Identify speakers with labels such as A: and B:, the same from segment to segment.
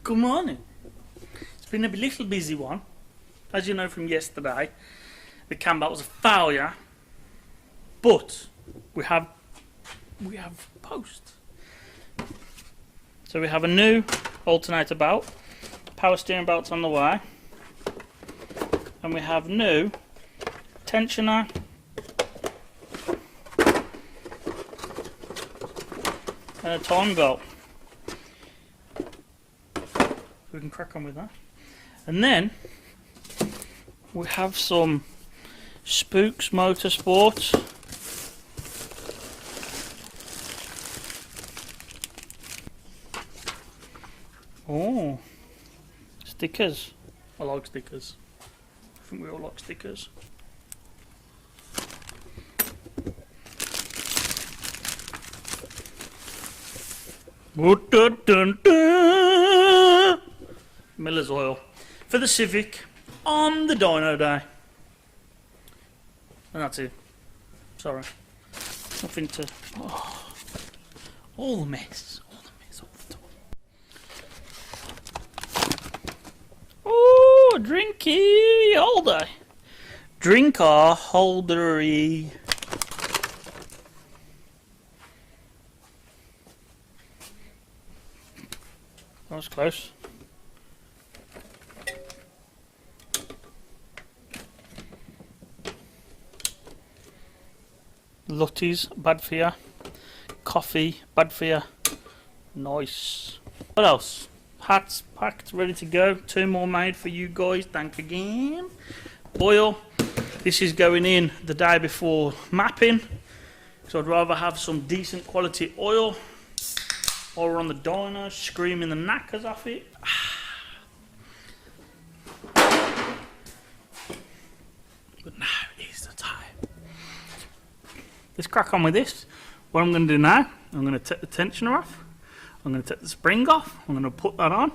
A: Good morning. It's been a little busy one. As you know from yesterday, the Cambelt was a failure, but we have post. So we have a new alternator belt, power steering belts on the way, and we have new tensioner, and a timing belt. We can crack on with that. And then we have some Spooks Motorsports. Oh, stickers. I like stickers. I think we all like stickers. Miller's oil for the Civic on the dyno day. And that's it. Sorry. Nothing to... Oh, all the mess. All the time. Oh, a drinky holder. Drinker holdery. That was close. Lutties, bad for you. Coffee, bad for you. Nice. What else? Hats packed, ready to go. 2 more made for you guys. Thank you again. Oil. This is going in the day before mapping. So I'd rather have some decent quality oil. While we're on the dyno, screaming the knackers off it. But now is the time. Let's crack on with this. What I'm going to do now, I'm going to take the tensioner off. I'm going to take the spring off. I'm going to put that on.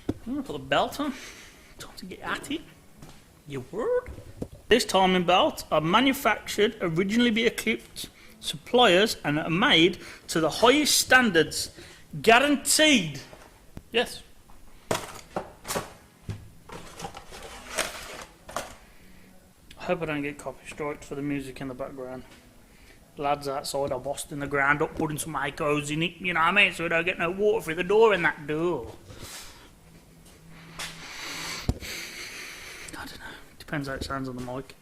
A: I'm going to put the belt on. Time to get at it. Your word. This timing belt are manufactured, originally be equipped, suppliers, and are made to the highest standards. Guaranteed. Yes. I hope I don't get copy striked for the music in the background. Lads outside are busting the ground up, putting some echoes in it, you know what I mean? So we don't get no water through the door in that door. I don't know. Depends how it sounds on the mic.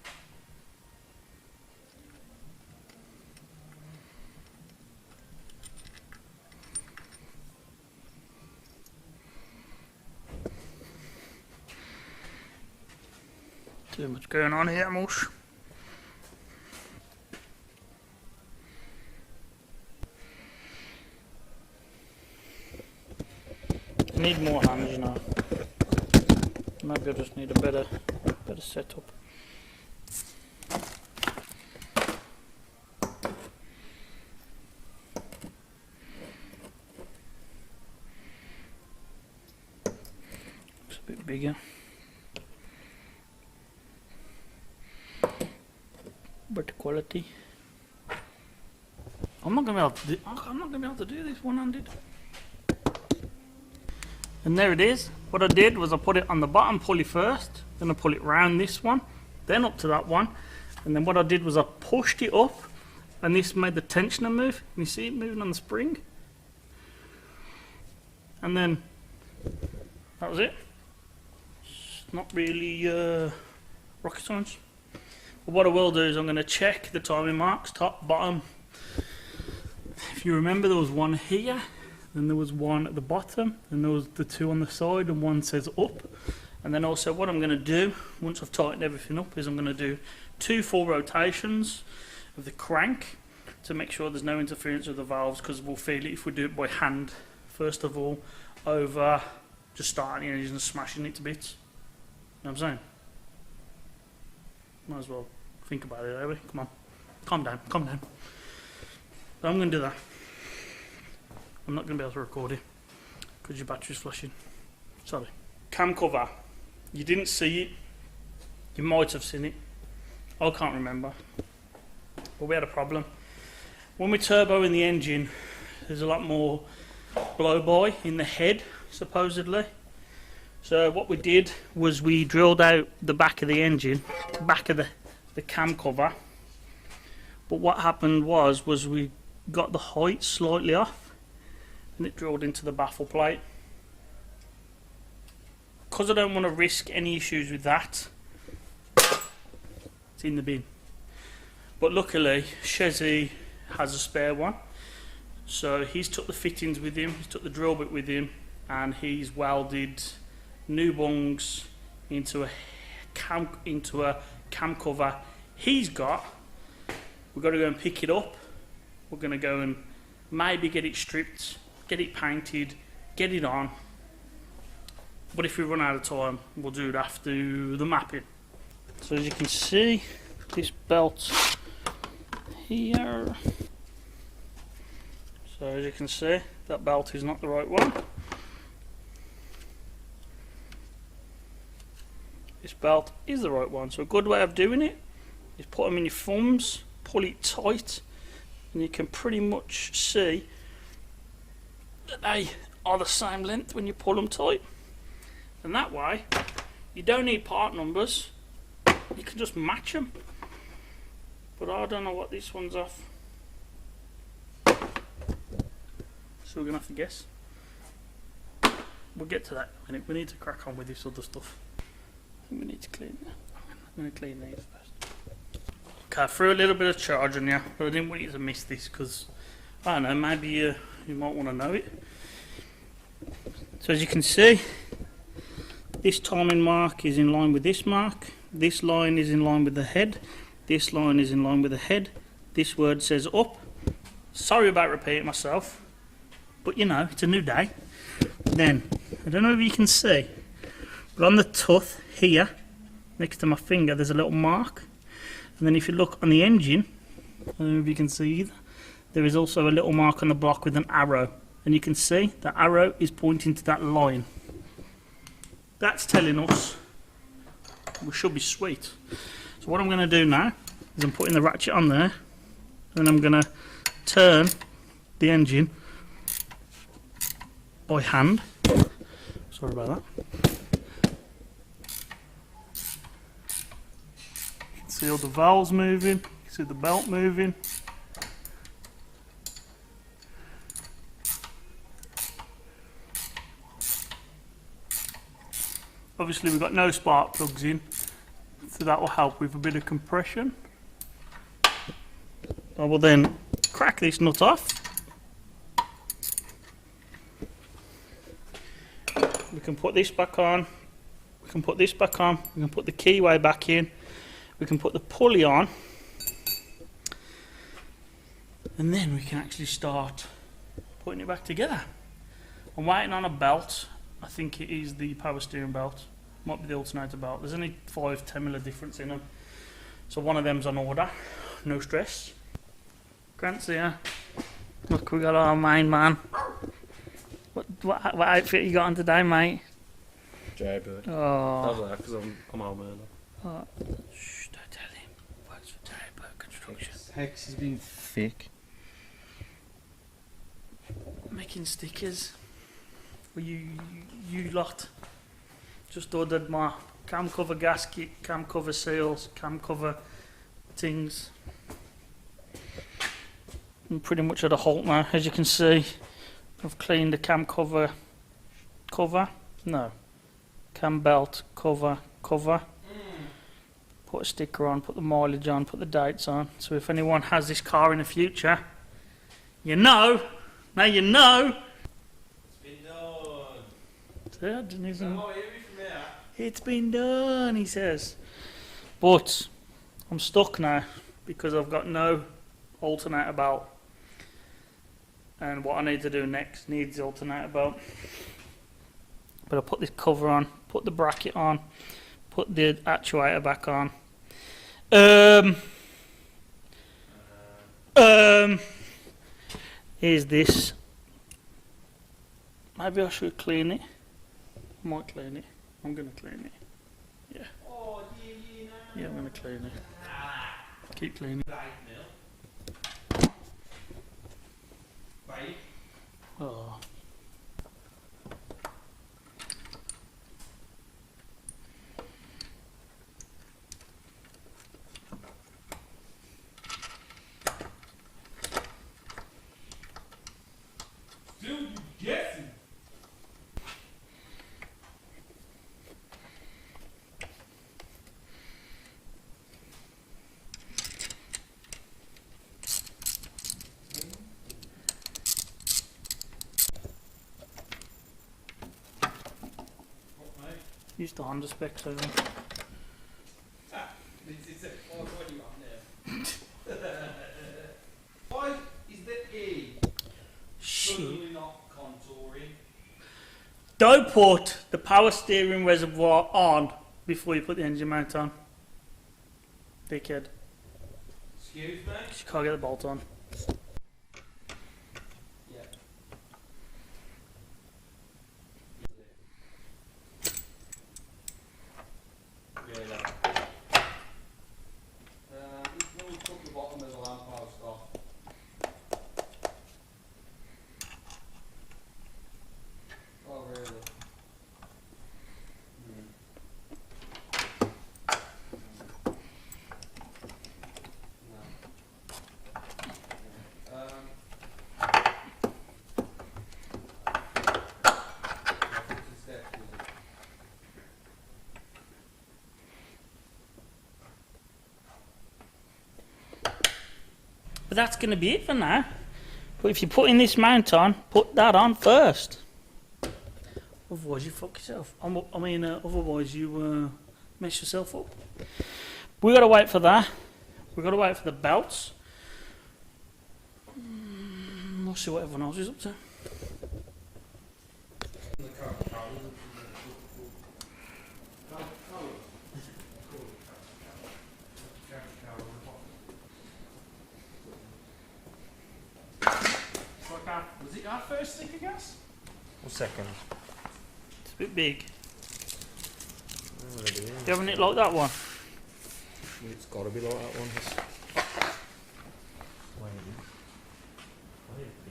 A: Too much going on here, Mush. I need more hands, you know. Maybe I just need a better setup. Looks a bit bigger. Better quality. I'm not gonna be able to do this one-handed. And there it is. What I did was I put it on the bottom pulley first, then I pull it round this one, then up to that one, and then what I did was I pushed it up, and this made the tensioner move. Can you see it moving on the spring? And then that was it. It's not really rocket science. But what I will do is I'm going to check the timing marks, top, bottom. If you remember, there was one here. Then there was one at the bottom, and there was the 2 on the side, and one says up. And then also what I'm going to do, once I've tightened everything up, is I'm going to do 2 full rotations of the crank to make sure there's no interference with the valves, because we'll feel it if we do it by hand, first of all, over just starting the engine and smashing it to bits. You know what I'm saying? Might as well think about it, eh? Come on. Calm down, calm down. So I'm going to do that. I'm not going to be able to record it because your battery's flashing. Sorry. Cam cover. You didn't see it. You might have seen it. I can't remember. But we had a problem. When we turbo in the engine, there's a lot more blow-by in the head, supposedly. So what we did was we drilled out the back of the engine, back of the cam cover. But what happened was we got the height slightly off, and it drilled into the baffle plate. Because I don't want to risk any issues with that, it's in the bin. But luckily, Chezzy has a spare one, so he's took the fittings with him, he's took the drill bit with him, and he's welded new bungs into a cam cover he's got. We've got to go and pick it up. We're going to go and maybe get it stripped, get it painted, get it on. But if we run out of time, we'll do it after the mapping. So as you can see, this belt here. So as you can see, that belt is not the right one. This belt is the right one. So a good way of doing it is put them in your thumbs, pull it tight, and you can pretty much see that they are the same length when you pull them tight. And that way, you don't need part numbers, you can just match them. But I don't know what this one's off, so we're going to have to guess. We'll get to that in a minute. We need to crack on with this other stuff. I think we need to clean that. I'm going to clean these first. Okay, I threw a little bit of charge on you, but I didn't want you to miss this because, I don't know, maybe you might want to know it. So as you can see, this timing mark is in line with this mark. This line is in line with the head. This line is in line with the head. This word says up. Sorry about repeating myself, but you know, it's a new day. Then, I don't know if you can see, but on the tooth here, next to my finger, there's a little mark. And then if you look on the engine, I don't know if you can see either, there is also a little mark on the block with an arrow. And you can see the arrow is pointing to that line. That's telling us we should be sweet. So what I'm going to do now is I'm putting the ratchet on there, and I'm going to turn the engine by hand. Sorry about that. You can see all the valves moving, you can see the belt moving. Obviously we've got no spark plugs in, so that will help with a bit of compression. I will then crack this nut off. We can put this back on, we can put this back on, we can put the keyway back in, we can put the pulley on, and then we can actually start putting it back together. I'm waiting on a belt. I think it is the power steering belt, might be the alternator belt. There's only 5-10mm difference in them, so one of them's on order, no stress. Grant's here. Look, we got our main man. What outfit you got on today, mate?
B: Jaybird.
A: Oh.
B: I was like, because I'm home early.
A: Oh. Shh, don't tell him. Works for Jaybird Construction.
B: Hex has been thick.
A: Making stickers. Well, you lot. Just ordered my cam cover gasket, cam cover seals, cam cover things. I'm pretty much at a halt now. As you can see, I've cleaned the cam cover. No. Cambelt cover. Put a sticker on, put the mileage on, put the dates on. So if anyone has this car in the future, you know. Now you know. I didn't even... It's been done, he says. But I'm stuck now because I've got no alternator belt. And what I need to do next needs the alternator belt. But I'll put this cover on, put the bracket on, put the actuator back on. Here's this. Maybe I should clean it. I might clean it. I'm going to clean it. Yeah. Yeah, I'm going to clean it. Keep cleaning. Oh. Used the Honda specs over.
C: It's a what you up there. Why is the E
A: Shit.
C: suddenly not contouring?
A: Don't put the power steering reservoir on before you put the engine mount on. Dickhead.
C: Excuse me?
A: You can't get the bolt on.
C: Yeah. Really? You took the bottom of the lamppost off. Oh, really?
A: But that's going to be it for now. But if you're putting this mount on, put that on first. Otherwise you fuck yourself. Otherwise you mess yourself up. We got to wait for that. We got to wait for the belts. We'll see what everyone else is up to.
B: Was it our first stick of gas? Or second?
A: It's a bit big.
B: Oh, it is.
A: You having it like that one?
B: It's got to be like that one.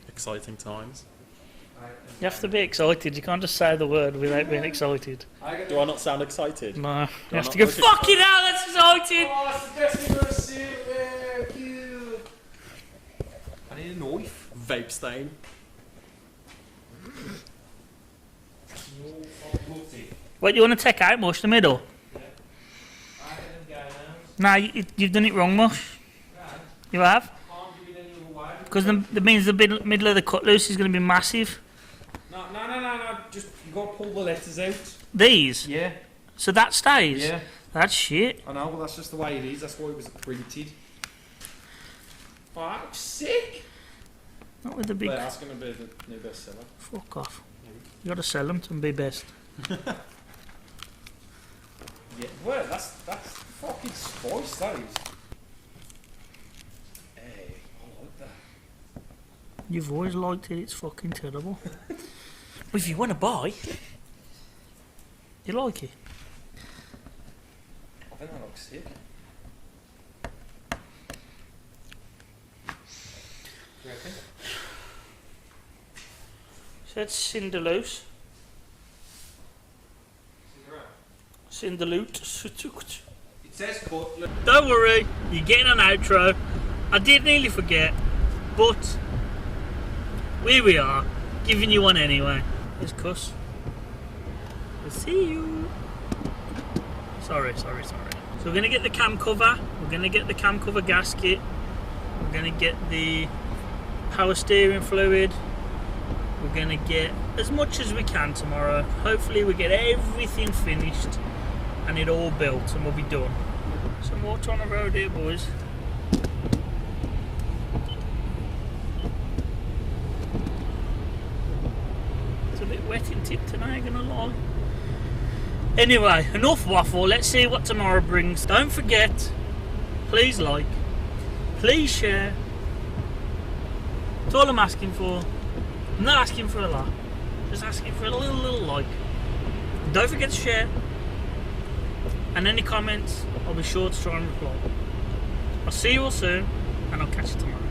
B: Exciting times.
A: You have to be excited. You can't just say the word without being excited.
B: Do I not sound excited?
A: No. You
B: I
A: have
B: not
A: to go,
B: look
A: fucking hell, that's excited!
C: Oh, it's the best thing I've ever seen. Yeah, cute.
B: I need a knife. Vape stain.
A: What, you want to take out Mush, the middle? No, you've done it wrong, Mush. You have? Because that means the middle of the Cutloose is going to be massive.
C: No. Just, you got to pull the letters out.
A: These?
C: Yeah.
A: So that stays?
C: Yeah.
A: That's shit.
C: I know, but that's just the way it is. That's why it was printed. Oh, that looks sick.
A: Not with the big...
B: But that's going to be the new bestseller.
A: Fuck off. You got to sell them to be best.
C: Yeah, well, that's fucking spice, that is. Hey, I like that.
A: You've always liked it, it's fucking terrible. But if you want to buy, you like it.
C: I think that looks sick. You reckon?
A: So it's Cinderloose. Cinderloot.
C: It says Cutloose.
A: Don't worry, you're getting an outro. I did nearly forget, but here we are, giving you one anyway. Let's cuss. We'll see you. Sorry. So we're going to get the cam cover, we're going to get the cam cover gasket, we're going to get the power steering fluid, we're going to get as much as we can tomorrow. Hopefully we get everything finished and it all built and we'll be done. Some water on the road here, boys. It's a bit wet in tip tonight, I'm gonna lie. Anyway, enough waffle, let's see what tomorrow brings. Don't forget, please like, please share. That's all I'm asking for. I'm not asking for a lot, just asking for a little like. Don't forget to share. And any comments, I'll be sure to try and reply. I'll see you all soon, and I'll catch you tomorrow.